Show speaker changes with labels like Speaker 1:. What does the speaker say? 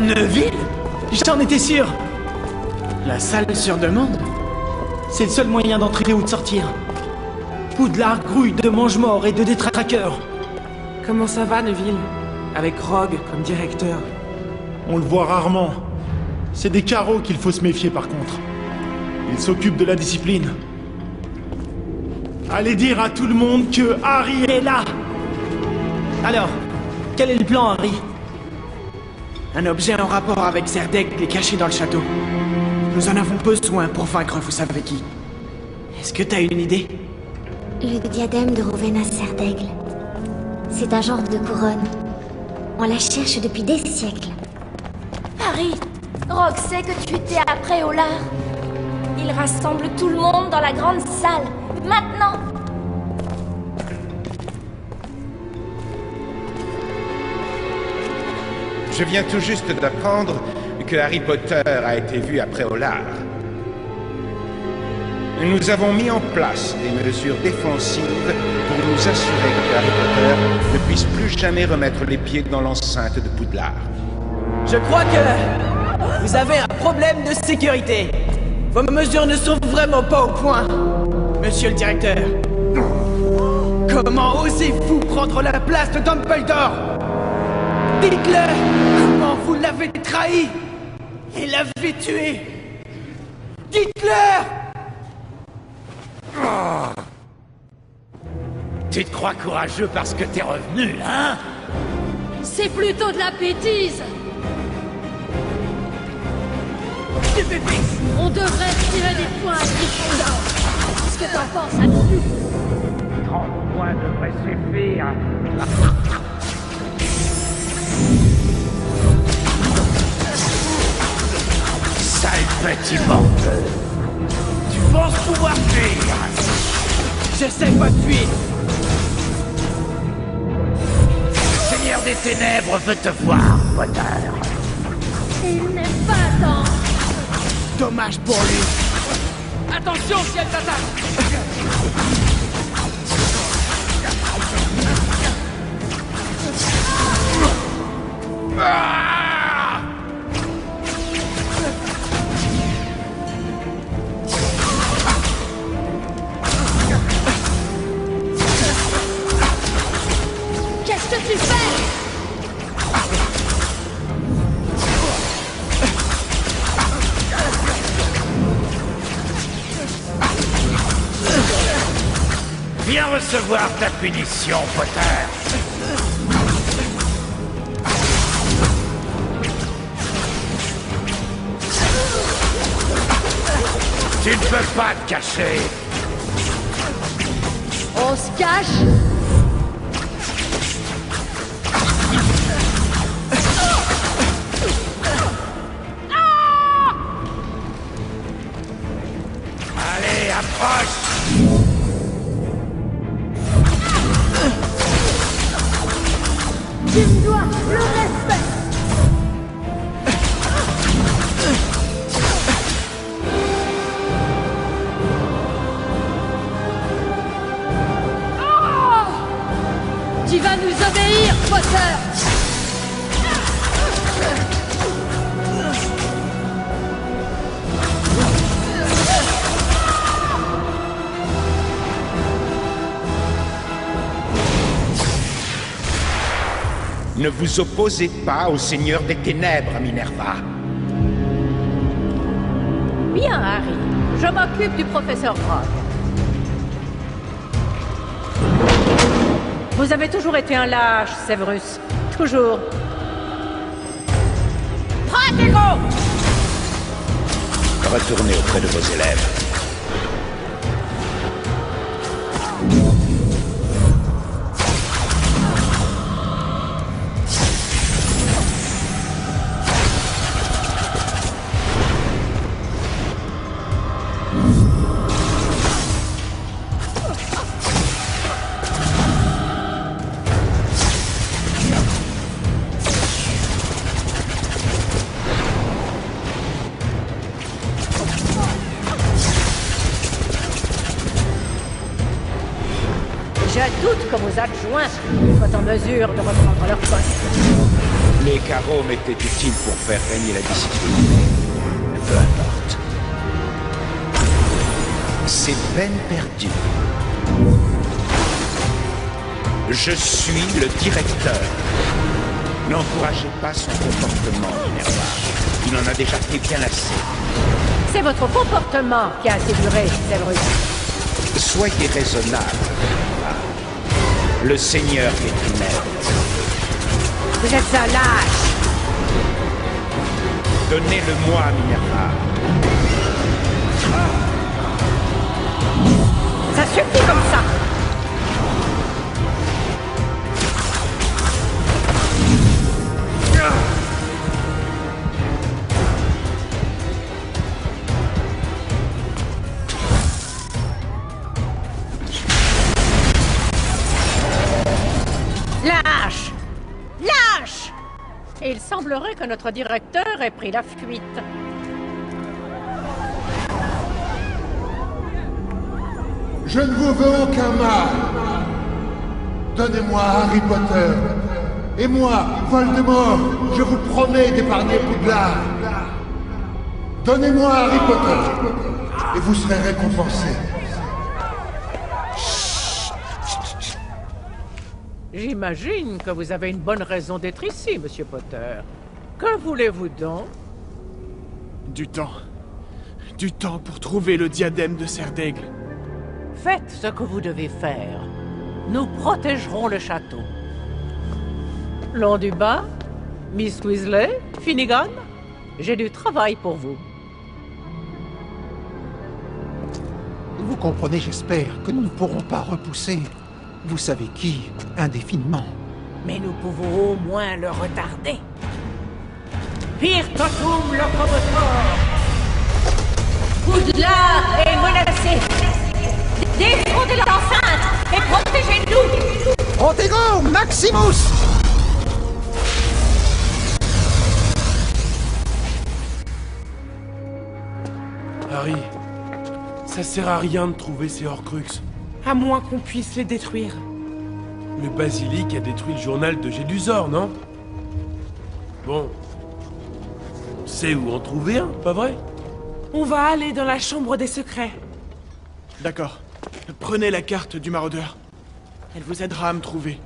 Speaker 1: Neville? J'en étais sûr. La salle sur demande? C'est le seul moyen d'entrer ou de sortir. Poudlard grouille de mange-morts et de détraqueurs.
Speaker 2: Comment ça va, Neville? Avec Rogue comme directeur.
Speaker 3: On le voit rarement. C'est des carreaux qu'il faut se méfier par contre. Il s'occupe de la discipline. Allez dire à tout le monde que Harry est là!
Speaker 1: Alors, quel est le plan, Harry?
Speaker 2: Un objet en rapport avec Zerdek est caché dans le château. Nous en avons besoin pour vaincre vous savez qui. Est-ce que t'as une idée?
Speaker 4: Le diadème de Rowena Serdaigle. C'est un genre de couronne. On la cherche depuis des siècles.
Speaker 5: Harry, Rogue sait que tu étais à Préolard. Il rassemble tout le monde dans la grande salle. Maintenant!
Speaker 6: Je viens tout juste d'apprendre que Harry Potter a été vu à Préolard. Nous avons mis en place des mesures défensives pour nous assurer que Harry Potter ne puisse plus jamais remettre les pieds dans l'enceinte de Poudlard.
Speaker 1: Je crois que... vous avez un problème de sécurité. Vos mesures ne sont vraiment pas au point, monsieur le directeur. Comment osez-vous prendre la place de Dumbledore? Dites-le! Comment vous l'avez trahi et l'avez tué? Dites-le!
Speaker 7: Tu te crois courageux parce que t'es revenu, hein?
Speaker 5: C'est plutôt de la bêtise! On devrait tirer des points à Gryffondor. Qu'est-ce que t'en penses là-dessus?
Speaker 7: 30 points devraient suffire. Sale petit menteur. Tu penses pouvoir fuir?
Speaker 1: J'essaie pas de fuir.
Speaker 7: Le Seigneur des Ténèbres veut te voir, Potter.
Speaker 5: Il n'est pas temps!
Speaker 1: Dommage pour lui.
Speaker 2: Attention si elle t'attaque!
Speaker 5: Qu'est-ce que tu fais?
Speaker 7: Viens recevoir ta punition, Potter. Tu ne peux pas te cacher.
Speaker 5: On se cache?
Speaker 7: Allez, approche.
Speaker 5: Tu me dois le respect! Tu vas nous obéir, Potter!
Speaker 6: Ne vous opposez pas au Seigneur des Ténèbres, Minerva.
Speaker 8: Bien, Harry. Je m'occupe du professeur Rogue. Vous avez toujours été un lâche, Severus. Toujours. Pratico!
Speaker 6: Retournez auprès de vos élèves.
Speaker 8: Je doute que vos adjoints soient en mesure de reprendre leur poste.
Speaker 6: Les carreaux m'étaient utiles pour faire régner la discipline. Peu importe. C'est peine perdue. Je suis le directeur. N'encouragez pas son comportement, Minerva. Il en a déjà fait bien assez.
Speaker 8: C'est votre comportement qui a assez duré, Cerberus.
Speaker 6: Soyez raisonnable. Le Seigneur des Ténèbres.
Speaker 8: Vous êtes un lâche.
Speaker 6: Donnez-le-moi, Minerva.
Speaker 8: Ça suffit comme ça. Lâche! Lâche! Il semblerait que notre directeur ait pris la fuite.
Speaker 9: Je ne vous veux aucun mal. Donnez-moi Harry Potter. Et moi, Voldemort, je vous promets d'épargner Poudlard. Donnez-moi Harry Potter. Et vous serez récompensé.
Speaker 8: J'imagine que vous avez une bonne raison d'être ici, Monsieur Potter. Que voulez-vous donc?
Speaker 2: Du temps. Du temps pour trouver le diadème de Serdaigle.
Speaker 8: Faites ce que vous devez faire. Nous protégerons le château. Long du bas, Miss Weasley, Finnegan, j'ai du travail pour vous.
Speaker 10: Vous comprenez, j'espère, que nous ne pourrons pas repousser vous savez qui indéfiniment.
Speaker 8: Mais nous pouvons au moins le retarder. Virtotum locomotor! Poudlard est menacé! Défendez l'enceinte et protégez-nous!
Speaker 10: Protego Maximus!
Speaker 11: Harry, ça sert à rien de trouver ces Horcruxes.
Speaker 2: À moins qu'on puisse les détruire.
Speaker 11: Le basilic a détruit le journal de Gédusor, non? Bon. On sait où en trouver un, pas vrai?
Speaker 2: On va aller dans la chambre des secrets. D'accord. Prenez la carte du maraudeur. Elle vous aidera à me trouver.